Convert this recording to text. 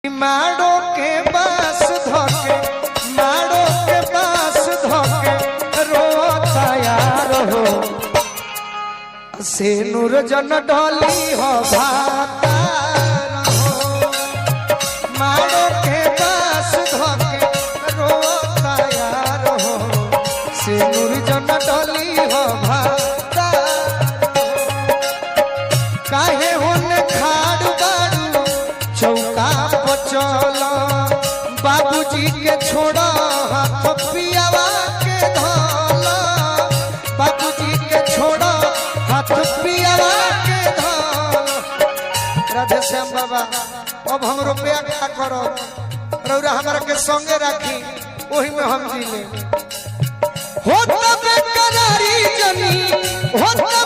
माड़ो के बास धोके माड़ो के बास धोके रोता यार हो से नूर जन डोली हो भाता हो माड़ो के बास धोके रोता यार हो से नूर जन डोली हो भाता काहे होने खाड़ बाड़ू चौका चलो बाबूजी के छोड़ा हाथ पियावा के धोला बाबूजी के छोड़ा हाथ पियावा के धोला। राधे श्याम बाबा अब हम रुपया क्या करो रौरा हमारा के संगे राखी वही में हम जी ले होता बेकरारी जनी होता